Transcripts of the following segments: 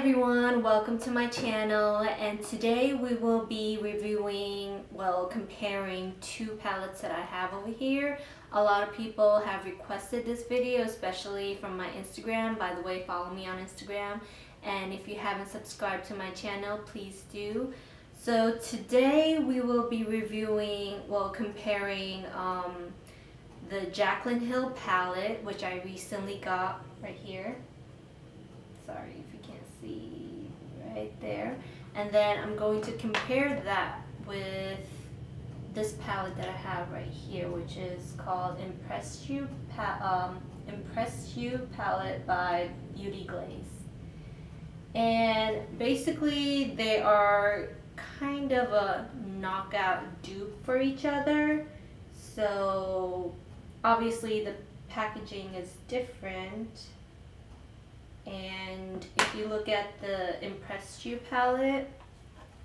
everyone, welcome to my channel, and today we will be reviewing, comparing two palettes that I have over here. A lot of people have requested this video, especially from my Instagram. By the way, follow me on Instagram, and if you haven't subscribed to my channel, please do. So today we will be reviewing, comparing the Jaclyn Hill palette, which I recently got right here. Sorry if you can't see right there. And then I'm going to compare that with this palette that I have right here, which is called Impress You Palette by Beauty Glazed. And basically they are kind of a knockout dupe for each other. So obviously the packaging is different. And if you look at the Impress You palette,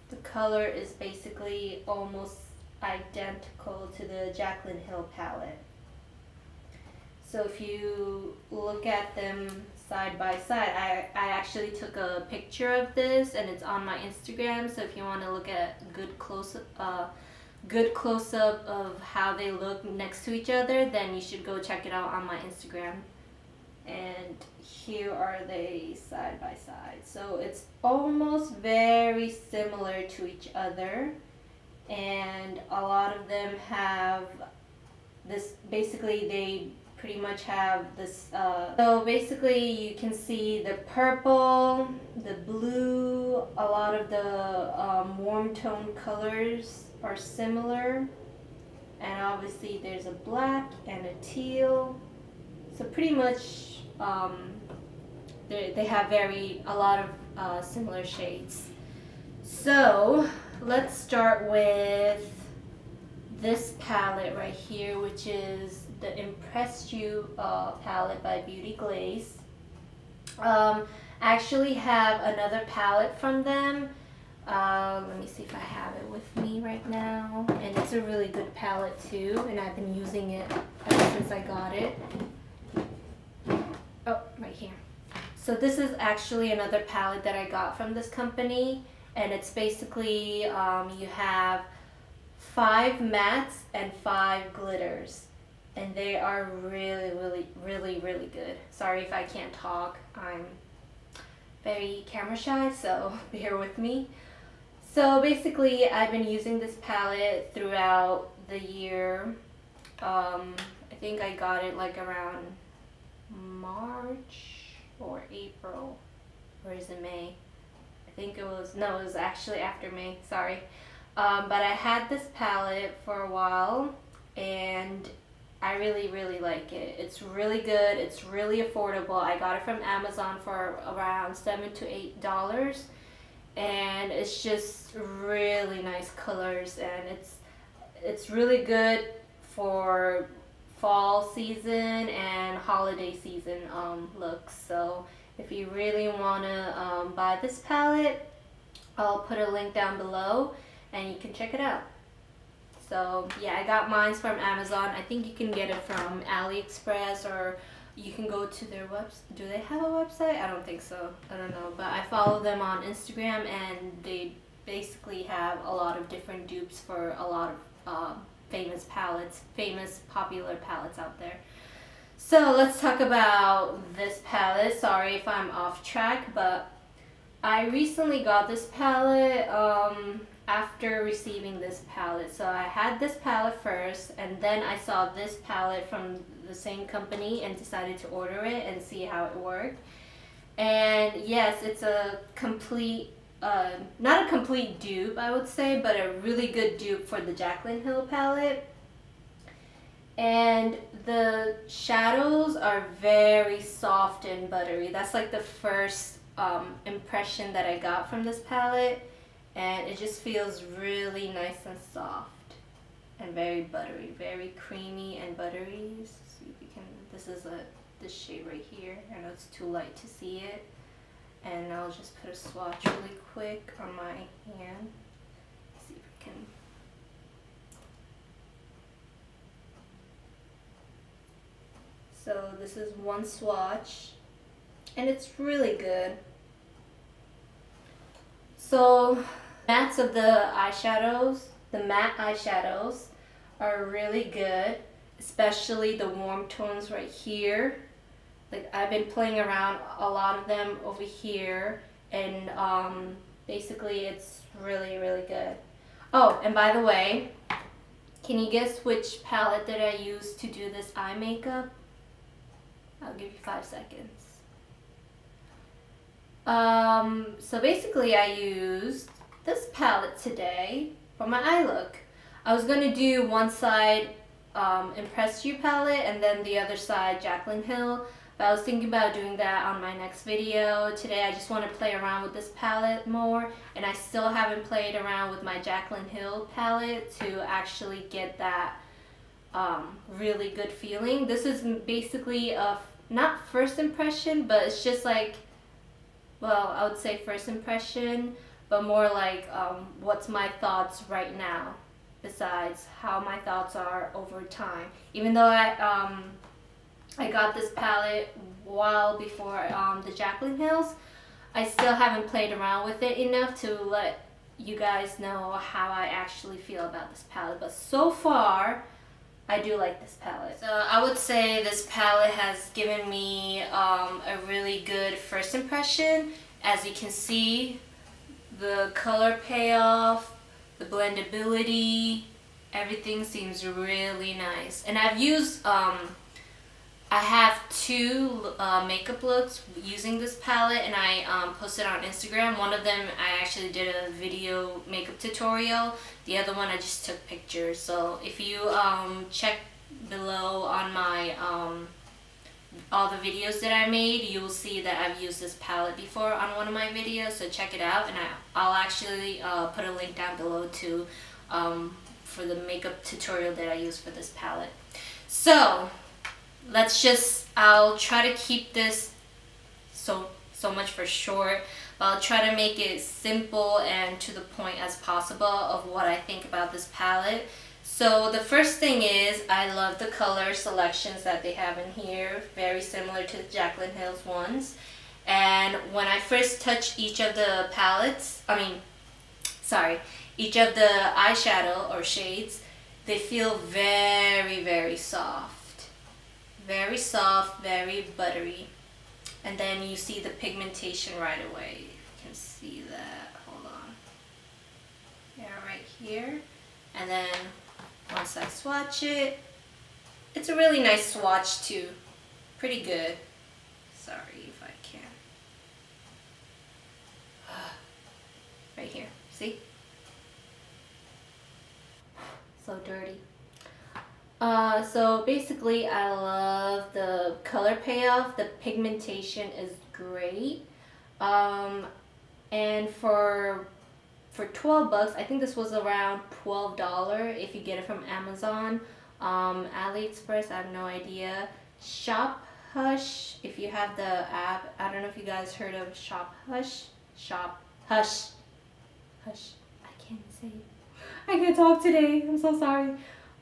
the color is basically almost identical to the Jaclyn Hill palette. So if you look at them side by side, I actually took a picture of this and it's on my Instagram. So if you want to look at good close-up of how they look next to each other, then you should go check it out on my Instagram. And here are they side by side. So it's almost very similar to each other, and a lot of them have this, basically they pretty much have this, so basically you can see the purple, the blue, a lot of the warm tone colors are similar, and obviously there's a black and a teal. So pretty much they have a lot of similar shades. So let's start with this palette right here, which is the Impress You palette by Beauty Glazed. I actually have another palette from them. Let me see if I have it with me right now. And it's a really good palette too, and I've been using it ever since I got it. Oh, right here. So this is actually another palette that I got from this company, and it's basically you have 5 mattes and 5 glitters, and they are really good. Sorry if I can't talk, I'm very camera shy, so bear with me. So basically I've been using this palette throughout the year. I think I got it like around March or April, or is it May? I think it was, no, it was actually after May, sorry. But I had this palette for a while, and I really like it. It's really good, it's really affordable. I got it from Amazon for around $7 to $8, and it's just really nice colors, and it's really good for fall season and holiday season looks. So if you really want to buy this palette, I'll put a link down below and you can check it out. So yeah, I got mine from Amazon. I think you can get it from AliExpress, or you can go to their website. Do they have a website? I don't think so. I don't know, but I follow them on Instagram, and they basically have a lot of different dupes for a lot of famous popular palettes out there. So let's talk about this palette. Sorry if I'm off track, but I recently got this palette after receiving this palette. So I had this palette first, and then I saw this palette from the same company and decided to order it and see how it worked. And yes, it's a complete not a complete dupe, I would say, but a really good dupe for the Jaclyn Hill palette. And the shadows are very soft and buttery. That's like the first impression that I got from this palette, and it just feels really nice and soft and very buttery, very creamy and buttery. See if you can, this is this shade right here. I know it's too light to see it. And I'll just put a swatch really quick on my hand. See if we can. So this is one swatch, and it's really good. So mattes of the eyeshadows, the matte eyeshadows are really good, especially the warm tones right here. Like I've been playing around a lot of them over here, and basically it's really good. Oh, and by the way, can you guess which palette did I use to do this eye makeup? I'll give you 5 seconds. So basically I used this palette today for my eye look. I was gonna do one side Impress You palette and then the other side Jaclyn Hill, but I was thinking about doing that on my next video. Today I just want to play around with this palette more, and I still haven't played around with my Jaclyn Hill palette to actually get that really good feeling. This is basically a not first impression, but it's just like, well, I would say first impression, but more like what's my thoughts right now, besides how my thoughts are over time. Even though I got this palette while before the Jaclyn Hills, I still haven't played around with it enough to let you guys know how I actually feel about this palette. But so far, I do like this palette. So I would say this palette has given me a really good first impression. As you can see, the color payoff, the blendability, everything seems really nice. And I've used, I have 2 makeup looks using this palette, and I posted on Instagram. One of them I actually did a video makeup tutorial. The other one I just took pictures. So if you check below on my all the videos that I made, you will see that I've used this palette before on one of my videos. So check it out, and I'll actually put a link down below to for the makeup tutorial that I used for this palette. So I'll try to keep this so much for short, but I'll try to make it simple and to the point as possible of what I think about this palette. So the first thing is, I love the color selections that they have in here, very similar to the Jaclyn Hill's ones. And when I first touch each of the each of the eyeshadow or shades, they feel very soft. Very soft, very buttery. And then you see the pigmentation right away. You can see that. Hold on. Yeah, right here. And then once I swatch it, it's a really nice swatch too. Pretty good. Sorry if I can. Right here. See? So dirty. So basically I love the color payoff. The pigmentation is great. And for 12 bucks, I think this was around $12 if you get it from Amazon. AliExpress, I have no idea. Shop Hush, if you have the app. I don't know if you guys heard of Shop Hush. Shop Hush. Hush. I can't say it. I can't talk today. I'm so sorry.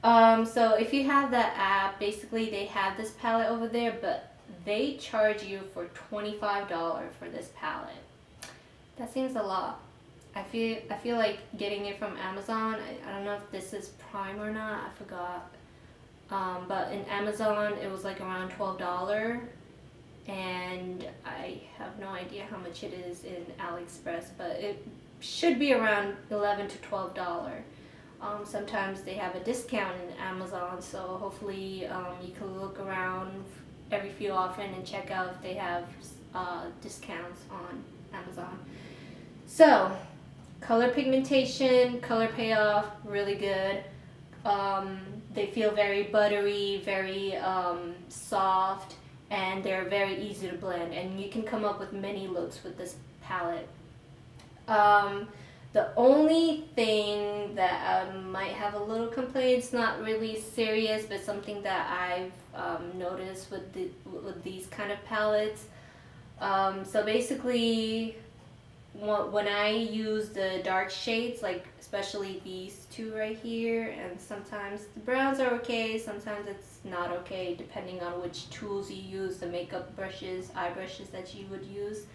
So if you have that app, basically they have this palette over there, but they charge you for $25 for this palette. That seems a lot. I feel like getting it from Amazon. I don't know if this is Prime or not. I forgot. But in Amazon it was like around $12, and I have no idea how much it is in AliExpress, but it should be around $11 to $12. Sometimes they have a discount in Amazon, so hopefully you can look around every few often and check out if they have discounts on Amazon. So color pigmentation, color payoff, really good. They feel very buttery, very soft, and they're very easy to blend, and you can come up with many looks with this palette. The only thing that I might have a little complaint, it's not really serious, but something that I've noticed with these kind of palettes. So basically, when I use the dark shades, like especially these two right here, and sometimes the browns are okay, sometimes it's not okay, depending on which tools you use, the makeup brushes, eye brushes that you would use.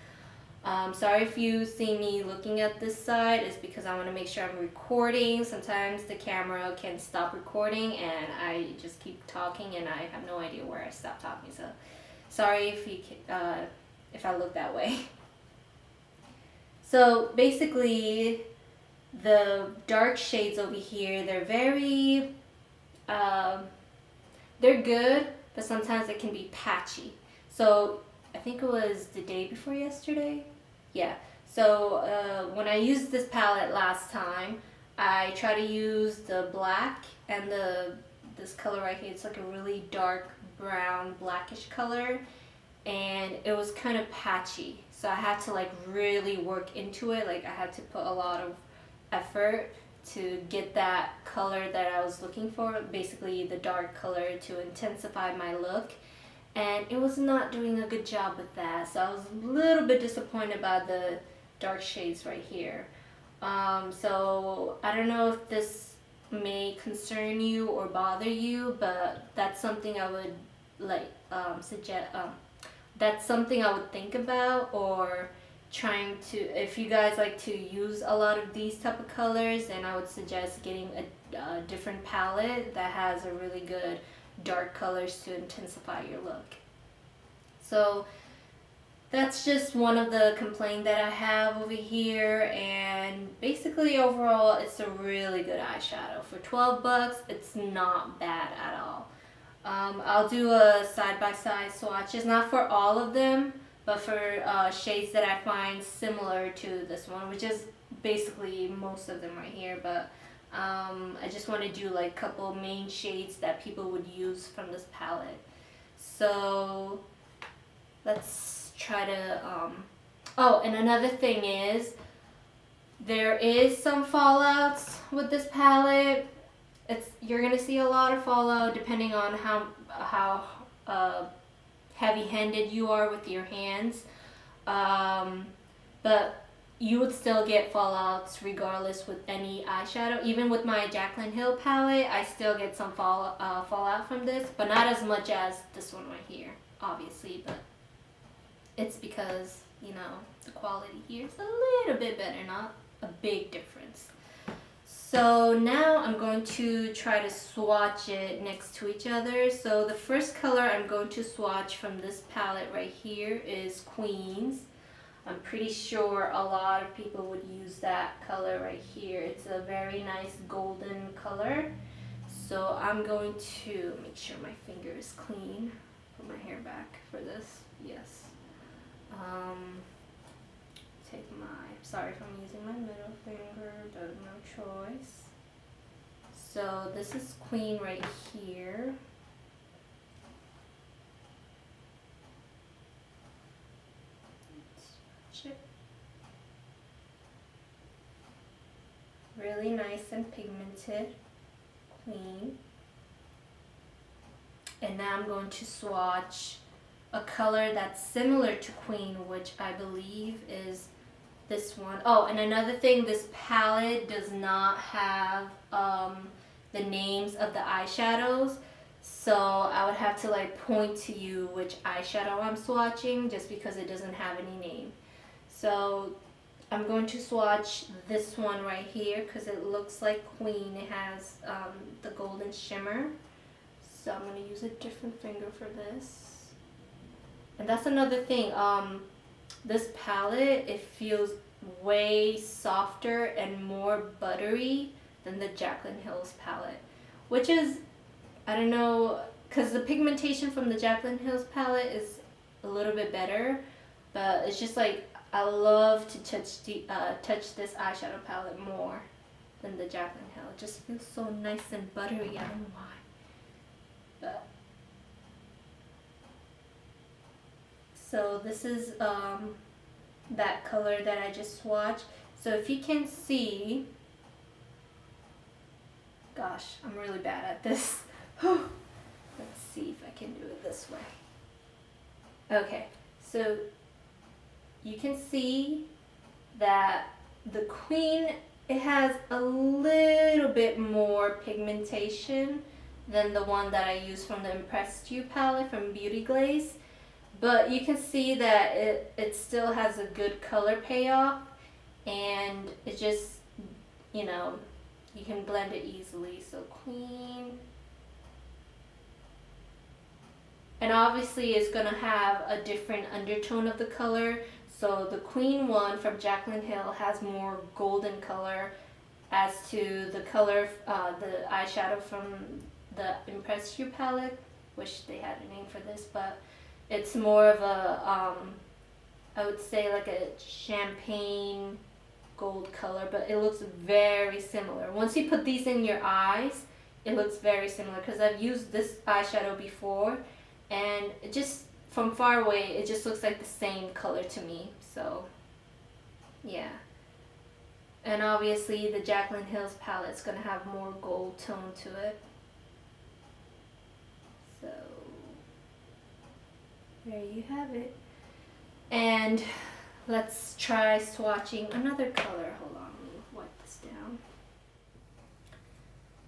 Sorry if you see me looking at this side. It's because I want to make sure I'm recording. Sometimes the camera can stop recording and I just keep talking and I have no idea where I stopped talking. So sorry if I look that way. So basically, the dark shades over here, they're very, they're good, but sometimes it can be patchy. So I think it was the day before yesterday. Yeah. So when I used this palette last time, I try to use the black and this color right here. It's like a really dark brown blackish color, and it was kind of patchy. So I had to like really work into it. Like I had to put a lot of effort to get that color that I was looking for, basically the dark color, to intensify my look. And it was not doing a good job with that, so I was a little bit disappointed about the dark shades right here. So I don't know if this may concern you or bother you, but that's something I would like suggest. That's something I would think about, or trying to, if you guys like to use a lot of these type of colors, then I would suggest getting a different palette that has a really good dark colors to intensify your look. So that's just one of the complaints that I have over here, and basically overall it's a really good eyeshadow. For 12 bucks, it's not bad at all. I'll do a side-by-side swatches, not for all of them, but for shades that I find similar to this one, which is basically most of them right here, but I just want to do like a couple main shades that people would use from this palette. So let's try to, oh, and another thing is, there is some fallouts with this palette. You're gonna see a lot of fallout depending on how heavy-handed you are with your hands, but you would still get fallouts regardless with any eyeshadow. Even with my Jaclyn Hill palette, I still get some fallout from this, but not as much as this one right here, obviously. But it's because, you know, the quality here is a little bit better, not a big difference. So now I'm going to try to swatch it next to each other. So the first color I'm going to swatch from this palette right here is Queens. I'm pretty sure a lot of people would use that color right here. It's a very nice golden color. So I'm going to make sure my finger is clean. Put my hair back for this. Yes. Sorry if I'm using my middle finger, but no choice. So this is Queen right here. Really nice and pigmented, Queen. And now I'm going to swatch a color that's similar to Queen, which I believe is this one. Oh, and another thing, this palette does not have the names of the eyeshadows, so I would have to like point to you which eyeshadow I'm swatching, just because it doesn't have any name. So I'm going to swatch this one right here because it looks like Queen. It has the golden shimmer. So I'm going to use a different finger for this. And that's another thing. This palette, it feels way softer and more buttery than the Jaclyn Hill's palette. Which is, I don't know, because the pigmentation from the Jaclyn Hill's palette is a little bit better. But it's just like, I love to touch this eyeshadow palette more than the Jaclyn Hill. It just feels so nice and buttery. I don't know why. But so this is that color that I just swatched. So if you can see, gosh, I'm really bad at this. Let's see if I can do it this way. Okay, so you can see that the Queen, it has a little bit more pigmentation than the one that I use from the Impressed You palette from Beauty Glaze. but you can see that it still has a good color payoff, and it just, you know, you can blend it easily. So Queen, and obviously it's gonna have a different undertone of the color. So the Queen one from Jaclyn Hill has more golden color, as to the color, the eyeshadow from the Impress You palette. Wish they had a name for this, but it's more of a, I would say like a champagne gold color, but it looks very similar. Once you put these in your eyes, it looks very similar, because I've used this eyeshadow before, and it just, from far away, it just looks like the same color to me. So yeah. And obviously the Jaclyn Hill's palette is going to have more gold tone to it. So there you have it. And let's try swatching another color. Hold on, let me wipe this down.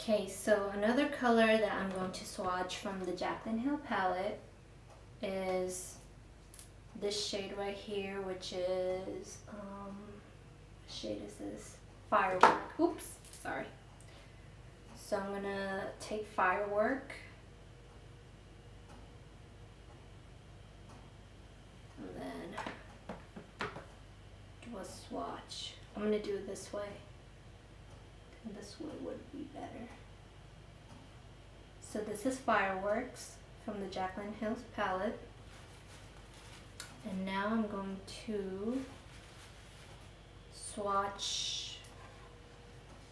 Okay, so another color that I'm going to swatch from the Jaclyn Hill palette is this shade right here, which is, what shade is this? Firework. Oops, sorry. So I'm gonna take Firework, and then do a swatch. I'm gonna do it this way. And this way would be better. So this is Fireworks from the Jaclyn Hill palette. And now I'm going to swatch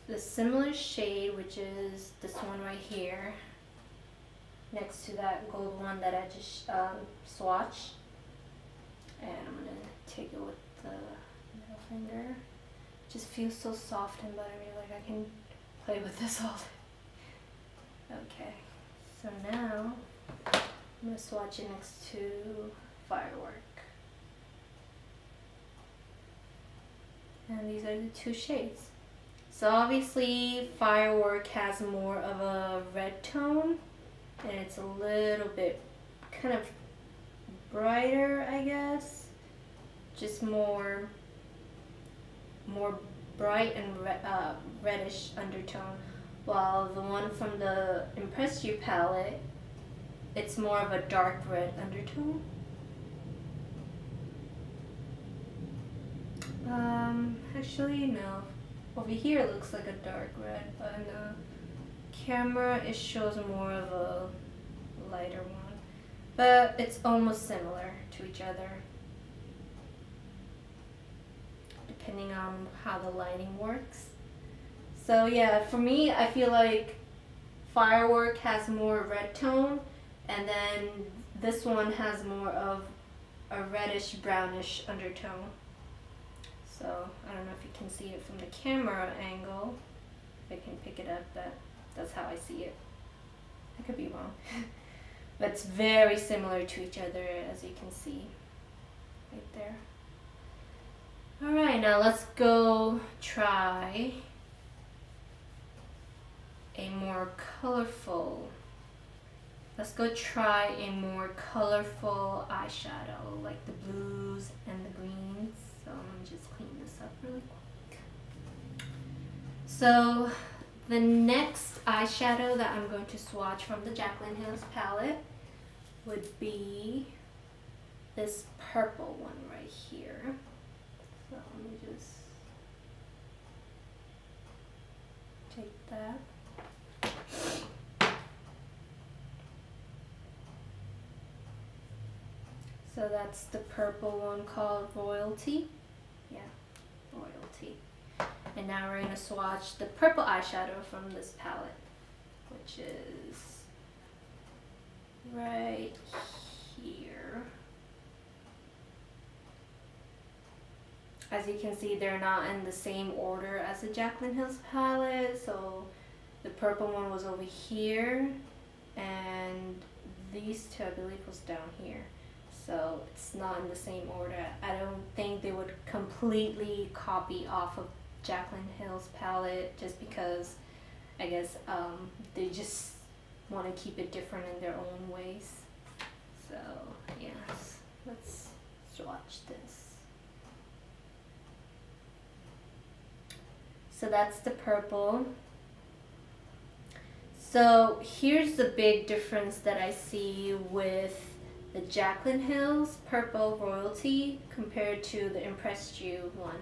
the similar shade, which is this one right here, next to that gold one that I just swatched. And I'm going to take it with the middle finger. It just feels so soft and buttery, like I can play with this all day. Okay, so now I'm going to swatch it next to Firework. And these are the two shades. So obviously Firework has more of a red tone, and it's a little bit kind of brighter, I guess. Just more bright and reddish undertone. While the one from the Impress You palette, it's more of a dark red undertone. Actually no. Over here it looks like a dark red, but in the camera it shows more of a lighter one. But it's almost similar to each other, depending on how the lighting works. So yeah, for me, I feel like Firework has more red tone, and then this one has more of a reddish brownish undertone. So I don't know if you can see it from the camera angle. If I can pick it up, but that's how I see it. I could be wrong. But it's very similar to each other, as you can see right there. Alright, now let's go try a more colorful. Let's go try a more colorful eyeshadow, like the blues and the greens. So I'm gonna just clean this up really quick. So the next eyeshadow that I'm going to swatch from the Jaclyn Hill palette would be this purple one right here. So let me just take that. So that's the purple one called Royalty. Yeah, Royalty. And now we're going to swatch the purple eyeshadow from this palette, which is right here. As you can see, they're not in the same order as the Jaclyn Hill palette. So the purple one was over here, and these two, I believe, was down here. So it's not in the same order. I don't think they would completely copy off of Jaclyn Hill's palette, just because I guess they just want to keep it different in their own ways. So yes. swatch this. So that's the purple. So here's the big difference that I see with the Jaclyn Hill's Purple Royalty compared to the Impressed You one.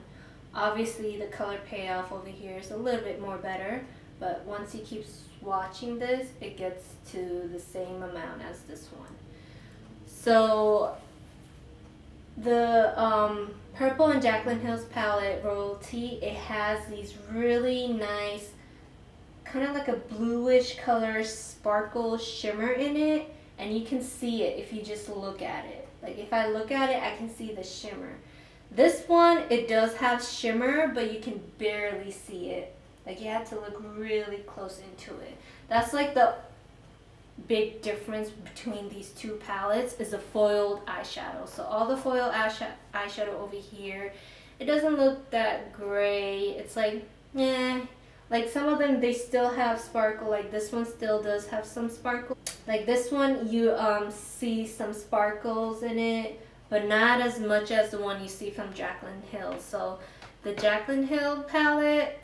Obviously the color payoff over here is a little bit more better, but once you keep swatching this, it gets to the same amount as this one. So the Purple and Jaclyn Hill's palette Royalty, it has these really nice kind of like a bluish color sparkle shimmer in it, and you can see it if you just look at it. Like if I look at it, I can see the shimmer. This one, it does have shimmer, but you can barely see it. Like you have to look really close into it. That's like the big difference between these two palettes is the foiled eyeshadow. So all the foiled eyeshadow over here, it doesn't look that gray. It's like, eh. Like some of them, they still have sparkle. Like this one still does have some sparkle. Like this one, you see some sparkles in it, but not as much as the one you see from Jaclyn Hill. So the Jaclyn Hill palette,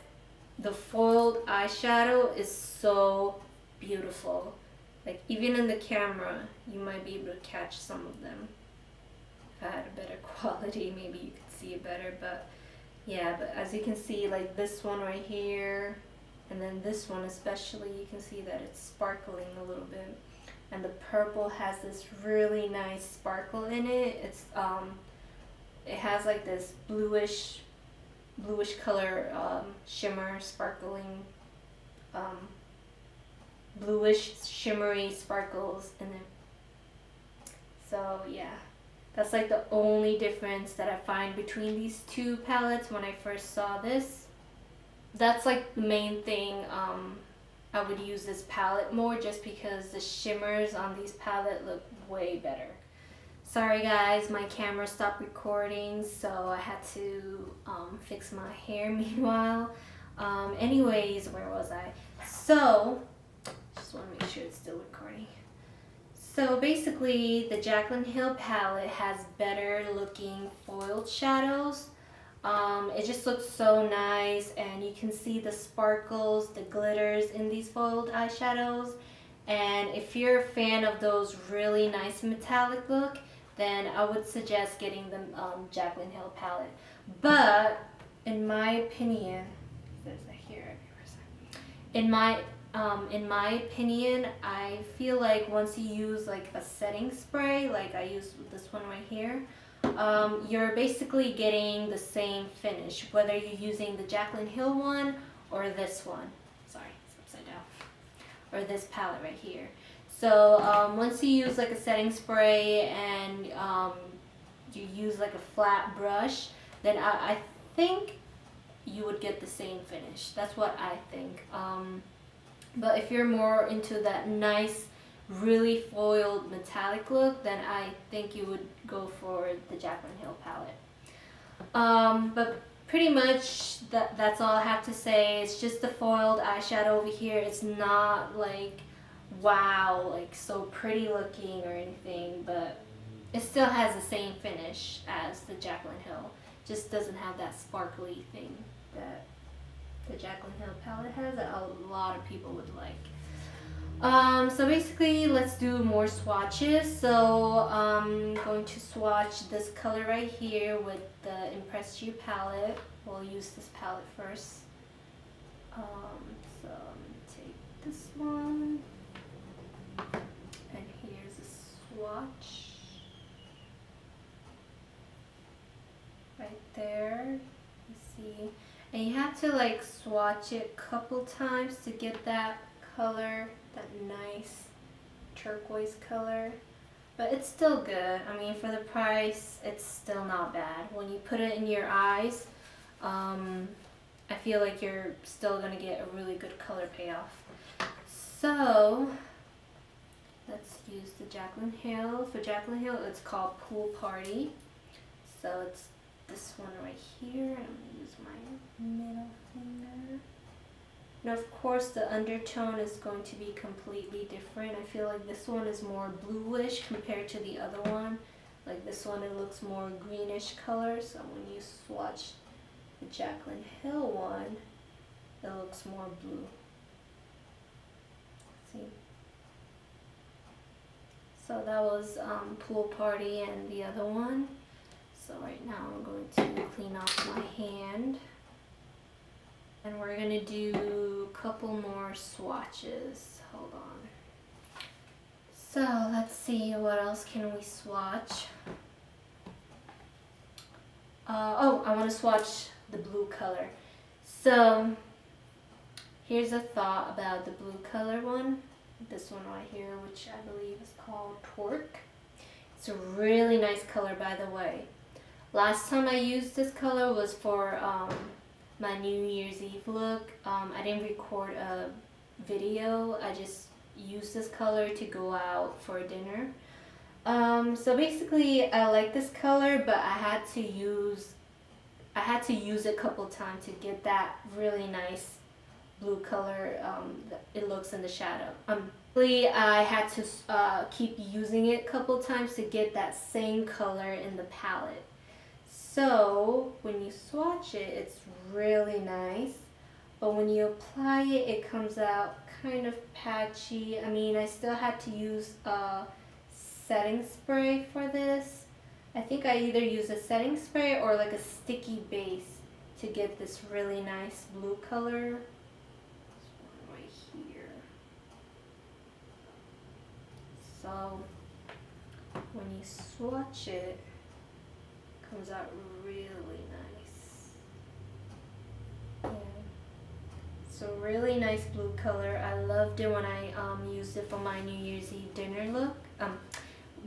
the foiled eyeshadow is so beautiful. Like even in the camera, you might be able to catch some of them. If I had a better quality, maybe you could see it better, but yeah, but as you can see, like this one right here, and then this one especially, you can see that it's sparkling a little bit. And the purple has this really nice sparkle in it. It's it has like this bluish color shimmer, sparkling, bluish shimmery sparkles in it. So yeah. That's like the only difference that I find between these two palettes when I first saw this. That's like the main thing. I would use this palette more just because the shimmers on these palettes look way better. Sorry guys, my camera stopped recording, so I had to fix my hair meanwhile. Anyways, where was I? So, just want to make sure it's still recording. So basically, the Jaclyn Hill palette has better looking foiled shadows. It just looks so nice, and you can see the sparkles, the glitters in these foiled eyeshadows. And if you're a fan of those really nice metallic look, then I would suggest getting the Jaclyn Hill palette. But in my opinion, in my opinion, I feel like once you use like a setting spray, like I use this one right here, you're basically getting the same finish, whether you're using the Jaclyn Hill one or this one. Sorry, it's upside down. Or this palette right here. So once you use like a setting spray and you use like a flat brush, then I think you would get the same finish. That's what I think. But if you're more into that nice, really foiled metallic look, then I think you would go for the Jaclyn Hill palette. But pretty much that's all I have to say. It's just the foiled eyeshadow over here. It's not like wow, like so pretty looking or anything, but it still has the same finish as the Jaclyn Hill. Just doesn't have that sparkly thing that the Jaclyn Hill palette has that a lot of people would like. So basically, let's do more swatches. So I'm going to swatch this color right here with the Impressed You palette. We'll use this palette first. So I'm going to take this one. And here's a swatch. Right there. You see. And you have to like swatch it a couple times to get that color, that nice turquoise color. But it's still good. I mean, for the price, it's still not bad. When you put it in your eyes, I feel like you're still gonna get a really good color payoff. So let's use the Jaclyn Hill. For Jaclyn Hill, it's called Pool Party. So it's this one right here. I'm gonna use my middle finger. Now, of course, the undertone is going to be completely different. I feel like this one is more bluish compared to the other one. Like Like this one, it looks more greenish color, so when you swatch the Jaclyn Hill one, it looks more blue. See? So that was Pool Party and the other one. So right now I'm going to clean off my hand. And we're going to do a couple more swatches. Hold on. So let's see, what else can we swatch? Oh, I want to swatch the blue color. So here's a thought about the blue color one. This one right here, which I believe is called Twerk. It's a really nice color, by the way. Last time I used this color was for my New Year's Eve look. I didn't record a video. I just used this color to go out for dinner. So basically, I like this color, but I had to use it a couple times to get that really nice blue color it looks in the shadow. I had to keep using it a couple times to get that same color in the palette. So when you swatch it, it's really nice, but when you apply it, it comes out kind of patchy. I mean, I still had to use a setting spray for this. I think I either use a setting spray or like a sticky base to get this really nice blue color. So when you swatch it, it comes out really nice. Yeah. It's a really nice blue color. I loved it when I used it for my New Year's Eve dinner look.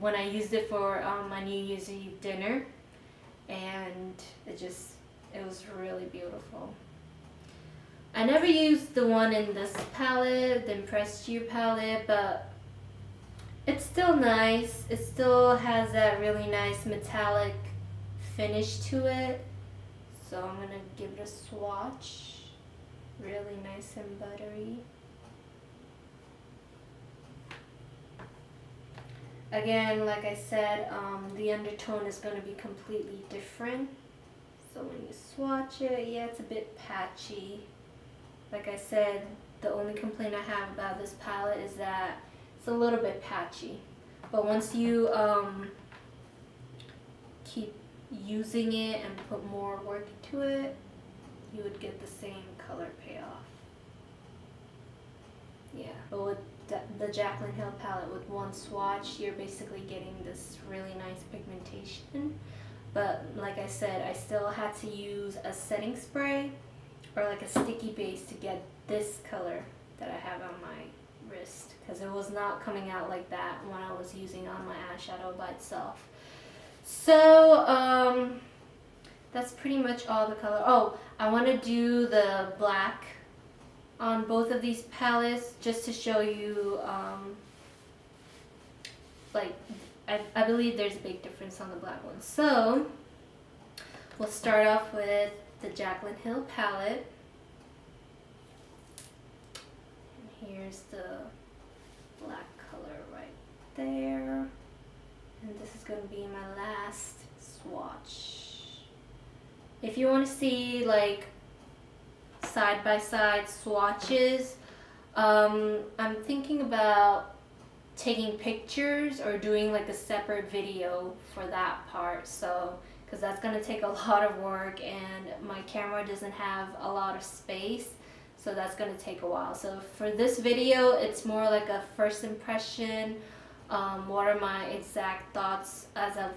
When I used it for my New Year's Eve dinner, and it was really beautiful. I never used the one in this palette, the Impressed You palette, but it's still nice. It still has that really nice metallic finish to it. So I'm going to give it a swatch. Really nice and buttery. Again, like I said, the undertone is going to be completely different. So when you swatch it, yeah, it's a bit patchy. Like I said, the only complaint I have about this palette is that it's a little bit patchy, but once you keep using it and put more work into it, you would get the same color payoff. Yeah, but with the Jaclyn Hill palette, with one swatch, you're basically getting this really nice pigmentation. But like I said, I still had to use a setting spray or like a sticky base to get this color that I have on my wrist, because it was not coming out like that when I was using on my eyeshadow by itself. So that's pretty much all the color. Oh, I want to do the black on both of these palettes just to show you like I believe there's a big difference on the black one. So we'll start off with the Jaclyn Hill palette. Here's the black color right there, and this is going to be my last swatch. If you want to see like side by side swatches, I'm thinking about taking pictures or doing like a separate video for that part, so because that's going to take a lot of work and my camera doesn't have a lot of space. So that's going to take a while. So for this video, it's more like a first impression. What are my exact thoughts as of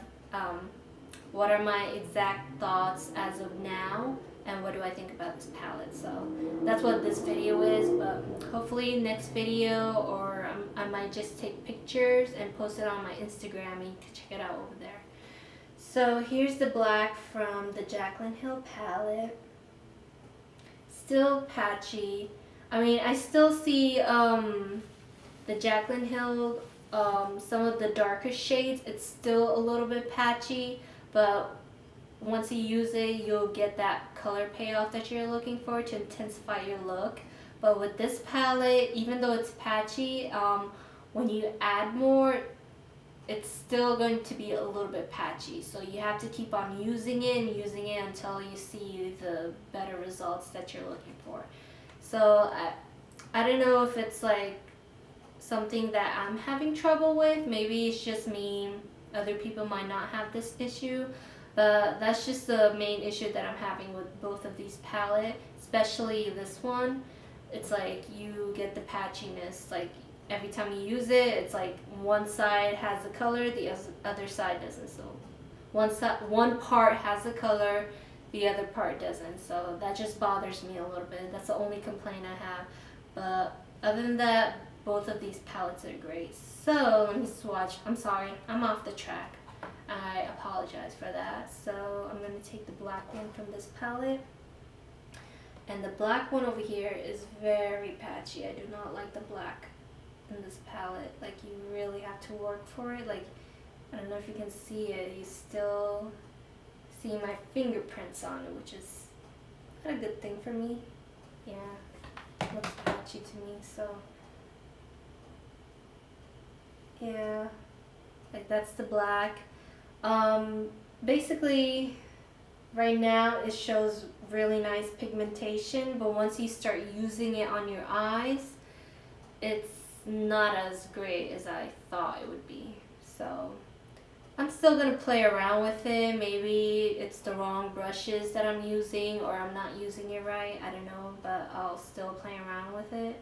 now, and what do I think about this palette? So that's what this video is. But hopefully next video, or I might just take pictures and post it on my Instagram, and you can check it out over there. So here's the black from the Jaclyn Hill palette. Still patchy. I mean, I still see the Jaclyn Hill, some of the darker shades, it's still a little bit patchy, but once you use it, you'll get that color payoff that you're looking for to intensify your look. But with this palette, even though it's patchy, when you add more, it's still going to be a little bit patchy. So you have to keep on using it and using it until you see the better results that you're looking for. So I don't know if it's like something that I'm having trouble with. Maybe it's just me. Other people might not have this issue. But that's just the main issue that I'm having with both of these palettes, especially this one. It's like you get the patchiness. Like every time you use it, it's like one side has the color, the other side doesn't. So one part has the color, the other part doesn't. So that just bothers me a little bit. That's the only complaint I have. But other than that, both of these palettes are great. So let me swatch. I'm sorry, I'm off the track. I apologize for that. So I'm going to take the black one from this palette. And the black one over here is very patchy. I do not like the black in this palette. Like you really have to work for it. Like I don't know if you can see it. You still see my fingerprints on it, which is not a good thing for me. Yeah, it looks patchy to me. So yeah, like that's the black. Basically right now it shows really nice pigmentation, but once you start using it on your eyes, it's not as great as I thought it would be. So I'm still gonna play around with it. Maybe it's the wrong brushes that I'm using, or I'm not using it right, I don't know, but I'll still play around with it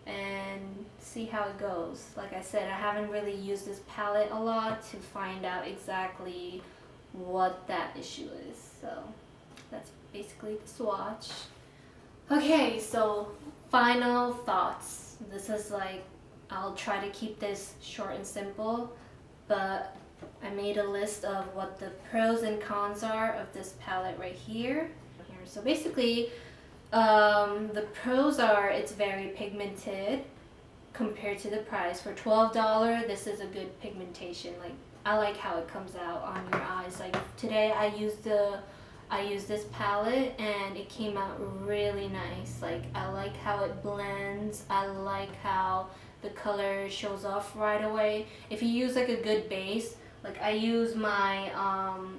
and see how it goes. Like I said, I haven't really used this palette a lot to find out exactly what that issue is. So that's basically the swatch. Okay, so final thoughts. This is like, I'll try to keep this short and simple, but I made a list of what the pros and cons are of this palette right here. So basically, the pros are it's very pigmented compared to the price. For $12, this is a good pigmentation. Like I like how it comes out on your eyes. Like today I used this palette and it came out really nice. Like I like how it blends. I like how the color shows off right away. If you use like a good base, like I use my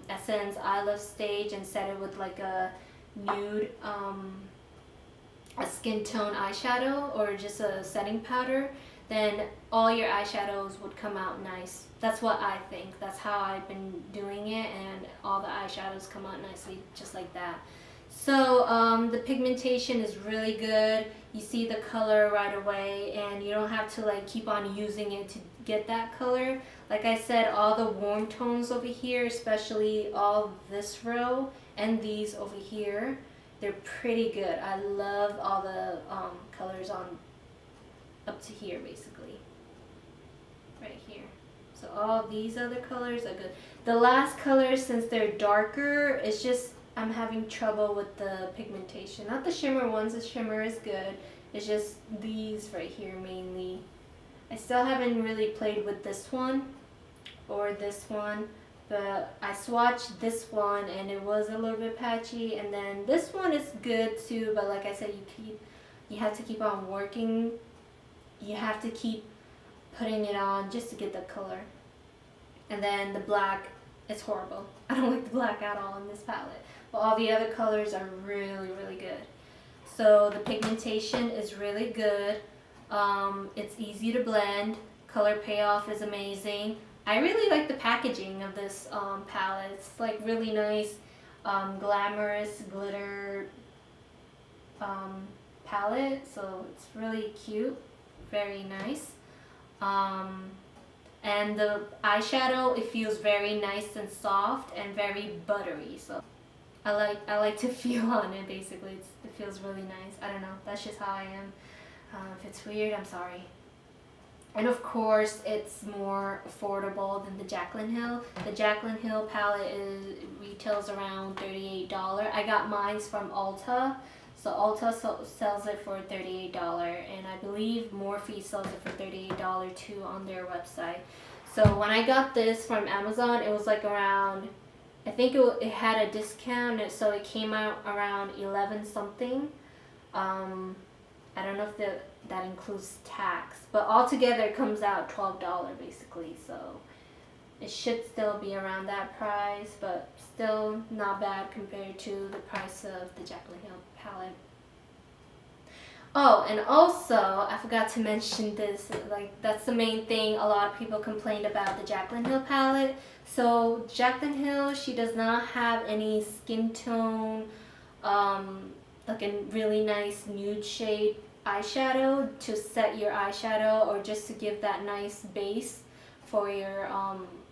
Essence I Love Stage and set it with like a nude a skin tone eyeshadow or just a setting powder, then all your eyeshadows would come out nice. That's what I think. That's how I've been doing it, and all the eyeshadows come out nicely just like that. So the pigmentation is really good. You see the color right away, and you don't have to like keep on using it to get that color. Like I said, all the warm tones over here, especially all this row and these over here, they're pretty good. I love all the colors on up to here, basically. Right here. So all these other colors are good. The last colors, since they're darker, it's just I'm having trouble with the pigmentation. Not the shimmer ones. The shimmer is good. It's just these right here mainly. I still haven't really played with this one or this one. But I swatched this one and it was a little bit patchy, and then this one is good too, but like I said, you have to keep on working. You have to keep putting it on just to get the color. And then the black is horrible. I don't like the black at all in this palette, but all the other colors are really, really good. So the pigmentation is really good. It's easy to blend. Color payoff is amazing. I really like the packaging of this palette. It's like really nice, glamorous glitter palette. So it's really cute, very nice. And the eyeshadow, it feels very nice and soft and very buttery. So I like to feel on it. Basically, it feels really nice. I don't know. That's just how I am. If it's weird, I'm sorry. And of course, it's more affordable than the Jaclyn Hill. The Jaclyn Hill palette retails around $38. I got mine from Ulta. So Ulta sells it for $38, and I believe Morphe sells it for $38 too on their website. So when I got this from Amazon, it was like around, I think it had a discount, so it came out around 11 something. I don't know if that includes tax, but altogether it comes out $12 basically. So It should still be around that price, but still not bad compared to the price of the Jaclyn Hill palette. Oh, and also, I forgot to mention this, like that's the main thing a lot of people complained about the Jaclyn Hill palette. So Jaclyn Hill, she does not have any skin tone, like a really nice nude shade eyeshadow to set your eyeshadow, or just to give that nice base for your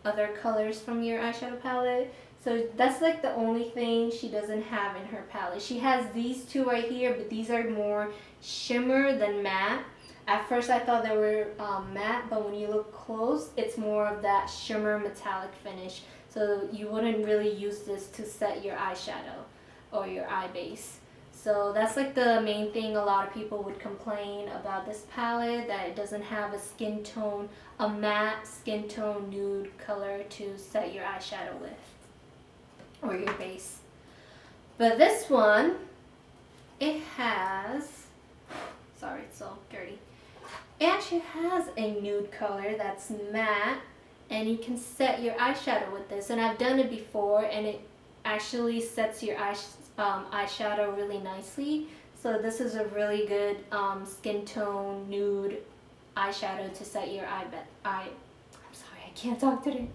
other colors from your eyeshadow palette. So that's like the only thing she doesn't have in her palette. She has these two right here, but these are more shimmer than matte. At first I thought they were matte, but when you look close, it's more of that shimmer metallic finish. So you wouldn't really use this to set your eyeshadow or your eye base. So that's like the main thing a lot of people would complain about this palette, that it doesn't have a skin tone, a matte skin tone nude color to set your eyeshadow with, or your base. But this one, it has, sorry it's so dirty, it actually has a nude color that's matte, and you can set your eyeshadow with this, and I've done it before, and it actually sets your eyeshadow really nicely. So this is a really good skin tone nude eyeshadow to set your I'm sorry, I can't talk today,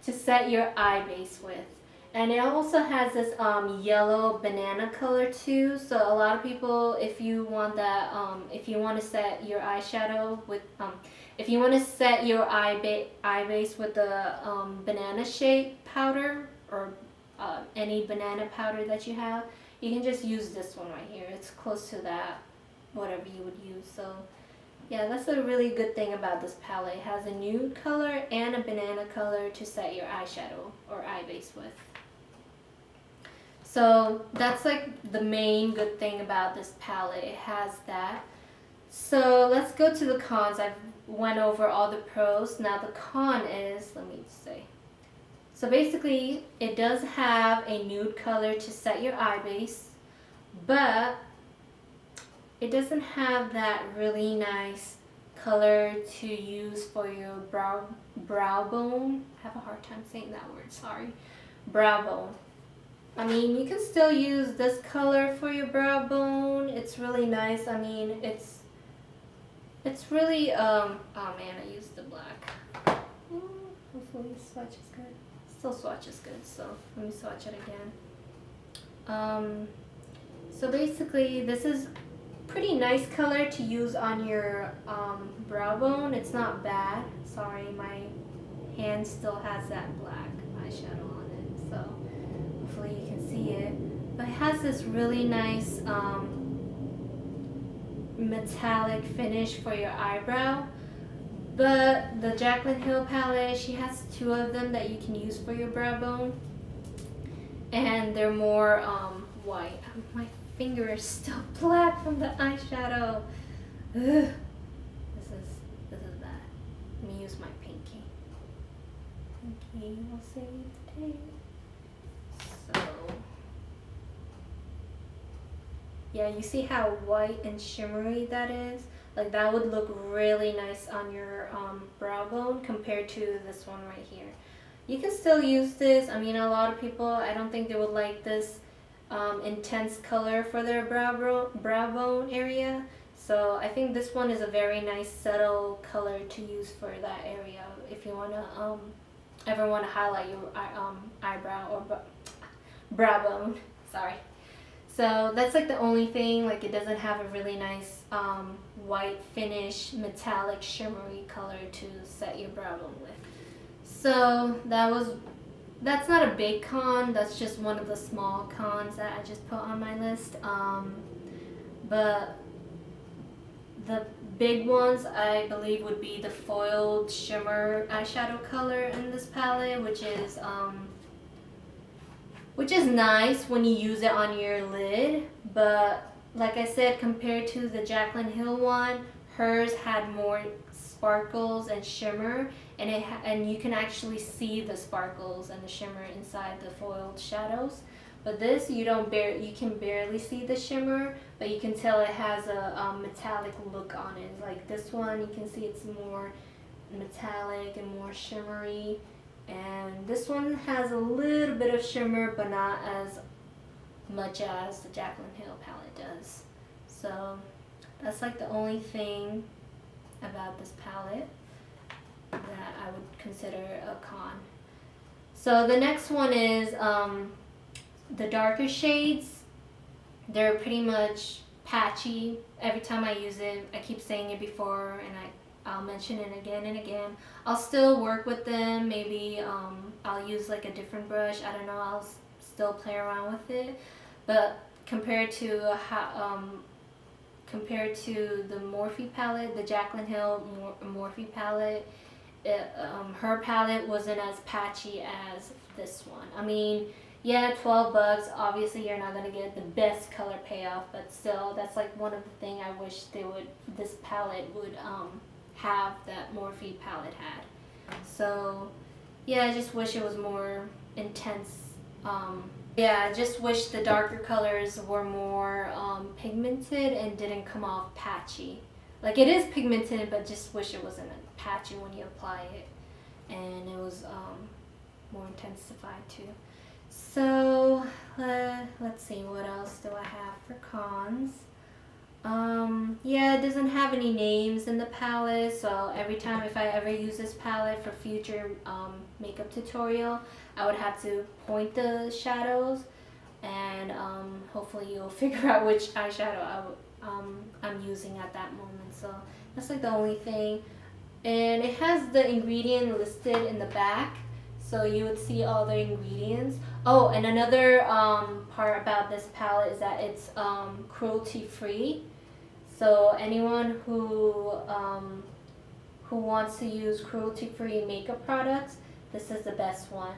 to set your eye base with. And it also has this yellow banana color too. So a lot of people, if you want that, if you want to set your eyeshadow with, if you want to set your eye base with the banana shade powder, or any banana powder that you have, you can just use this one right here. It's close to that, whatever you would use. So yeah, that's a really good thing about this palette. It has a nude color and a banana color to set your eyeshadow or eye base with. So that's like the main good thing about this palette. It has that. So let's go to the cons. I've went over all the pros. Now the con is, let me say. So basically, it does have a nude color to set your eye base, but it doesn't have that really nice color to use for your brow bone. I have a hard time saying that word, sorry. Brow bone. I mean, you can still use this color for your brow bone. It's really nice. I mean, it's really, oh man, I used the black. Hopefully the swatch is good. Still Swatch is good, so let me swatch it again. So basically, this is pretty nice color to use on your brow bone. It's not bad. Sorry, my hand still has that black eyeshadow on it, so hopefully you can see it. But it has this really nice metallic finish for your eyebrow. But the Jaclyn Hill palette, she has two of them that you can use for your brow bone, and they're more white. My finger is still black from the eyeshadow. Ugh. This is bad. Let me use my pinky. Pinky will save the day. So yeah, you see how white and shimmery that is? Like that would look really nice on your brow bone compared to this one right here. You can still use this. I mean, a lot of people, I don't think they would like this intense color for their brow bone area. So I think this one is a very nice subtle color to use for that area if you want to ever want to highlight your eyebrow or brow bone. Sorry. So that's like the only thing, like it doesn't have a really nice white finish, metallic, shimmery color to set your brow bone with. So that's not a big con, that's just one of the small cons that I just put on my list. But the big ones I believe would be the foiled shimmer eyeshadow color in this palette, which is nice when you use it on your lid, but like I said, compared to the Jaclyn Hill one, hers had more sparkles and shimmer, and you can actually see the sparkles and the shimmer inside the foiled shadows. But this, you can barely see the shimmer, but you can tell it has a metallic look on it. Like this one, you can see it's more metallic and more shimmery, And this one has a little bit of shimmer, but not as much as the Jaclyn Hill palette does. So that's like the only thing about this palette that I would consider a con. So the next one is the darker shades. They're pretty much patchy. Every time I use it, I keep saying it before, and I'll mention it again and again. I'll still work with them. Maybe I'll use like a different brush. I don't know. I'll still play around with it. But compared to the Morphe palette, the Jaclyn Hill Morphe palette, her palette wasn't as patchy as this one. I mean, yeah, $12. Obviously, you're not gonna get the best color payoff, but still, that's like one of the things I wish this palette would have that Morphe palette had. So, yeah, I just wish it was more intense. Yeah, I just wish the darker colors were more pigmented and didn't come off patchy. Like, it is pigmented, but just wish it wasn't patchy when you apply it, and it was more intensified too. So let's see, what else do I have for cons? Yeah, it doesn't have any names in the palette, so every time if I ever use this palette for future makeup tutorial, I would have to point the shadows, and hopefully you'll figure out which eyeshadow I'm using at that moment. So that's like the only thing. And it has the ingredient listed in the back, so you would see all the ingredients. Oh, and another part about this palette is that it's cruelty free. So anyone who wants to use cruelty free makeup products, this is the best one.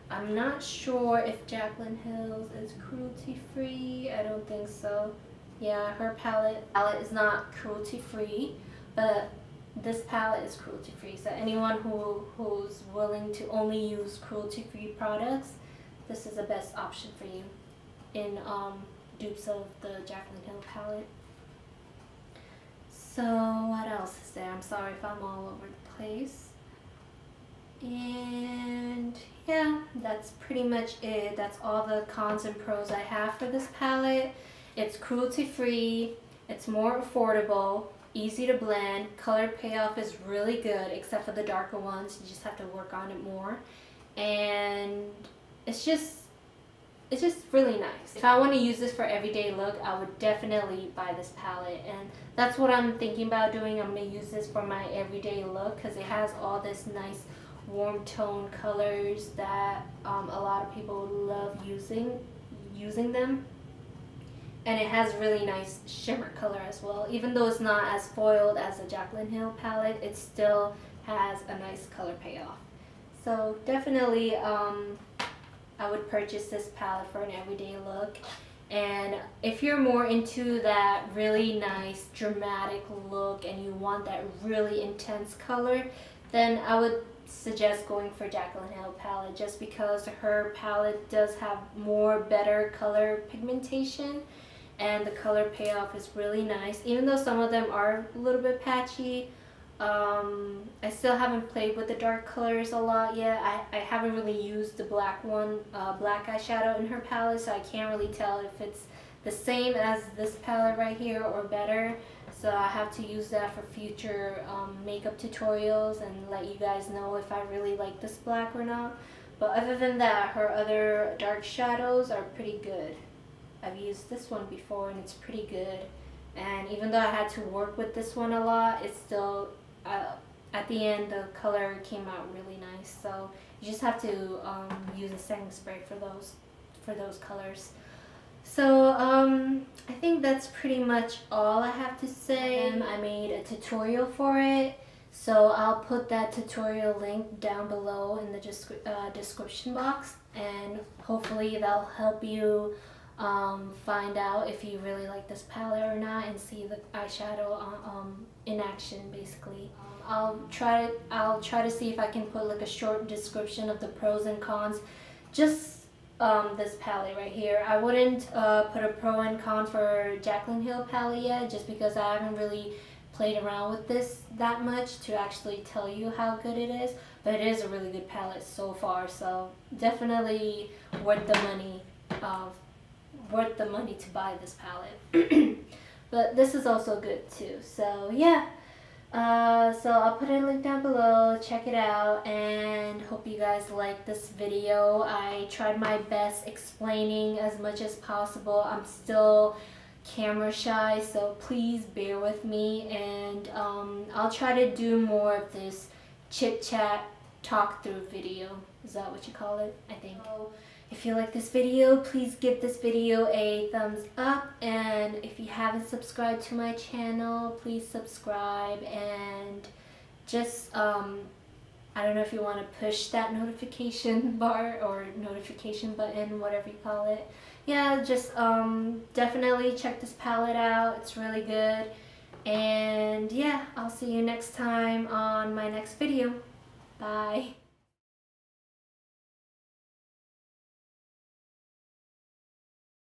I'm not sure if Jaclyn Hill's is cruelty free. I don't think so. Yeah, her palette is not cruelty free, but this palette is cruelty free. So anyone who's willing to only use cruelty free products, this is the best option for you in dupes of the Jaclyn Hill palette. So what else is there? I'm sorry if I'm all over the place. And yeah, that's pretty much it. That's all the cons and pros I have for this palette. It's cruelty free, it's more affordable, easy to blend, color payoff is really good except for the darker ones. You just have to work on it more, and it's just really nice. If I want to use this for everyday look, I would definitely buy this palette, and that's what I'm thinking about doing. I'm going to use this for my everyday look because it has all this nice warm tone colors that a lot of people love using them. And it has really nice shimmer color as well. Even though it's not as foiled as the Jaclyn Hill palette, it still has a nice color payoff. So definitely I would purchase this palette for an everyday look. And if you're more into that really nice dramatic look and you want that really intense color, then I would suggest going for Jaclyn Hill palette, just because her palette does have better color pigmentation. And the color payoff is really nice, even though some of them are a little bit patchy. I still haven't played with the dark colors a lot yet. I haven't really used the black eyeshadow in her palette, so I can't really tell if it's the same as this palette right here or better. So I have to use that for future makeup tutorials and let you guys know if I really like this black or not. But other than that, her other dark shadows are pretty good. I've used this one before and it's pretty good. And even though I had to work with this one a lot, it's still, at the end, the color came out really nice. So you just have to use a setting spray for those colors. So I think that's pretty much all I have to say. I made a tutorial for it, so I'll put that tutorial link down below in the description box, and hopefully that'll help you find out if you really like this palette or not, and see the eyeshadow in action basically. I'll try to see if I can put like a short description of the pros and cons. Just this palette right here. I wouldn't put a pro and con for Jaclyn Hill palette yet, just because I haven't really played around with this that much to actually tell you how good it is, but it is a really good palette so far, so definitely worth the money. Worth the money to buy this palette. But this is also good too, so yeah. So I'll put a link down below, check it out, and hope you guys like this video. I tried my best explaining as much as possible. I'm still camera shy, so please bear with me, and I'll try to do more of this chit chat talk through video. Is that what you call it? I think. So if you like this video, please give this video a thumbs up, and if you haven't subscribed to my channel, please subscribe, and just I don't know if you want to push that notification bar or notification button, whatever you call it. Yeah, just definitely check this palette out. It's really good. And yeah, I'll see you next time on my next video. Bye.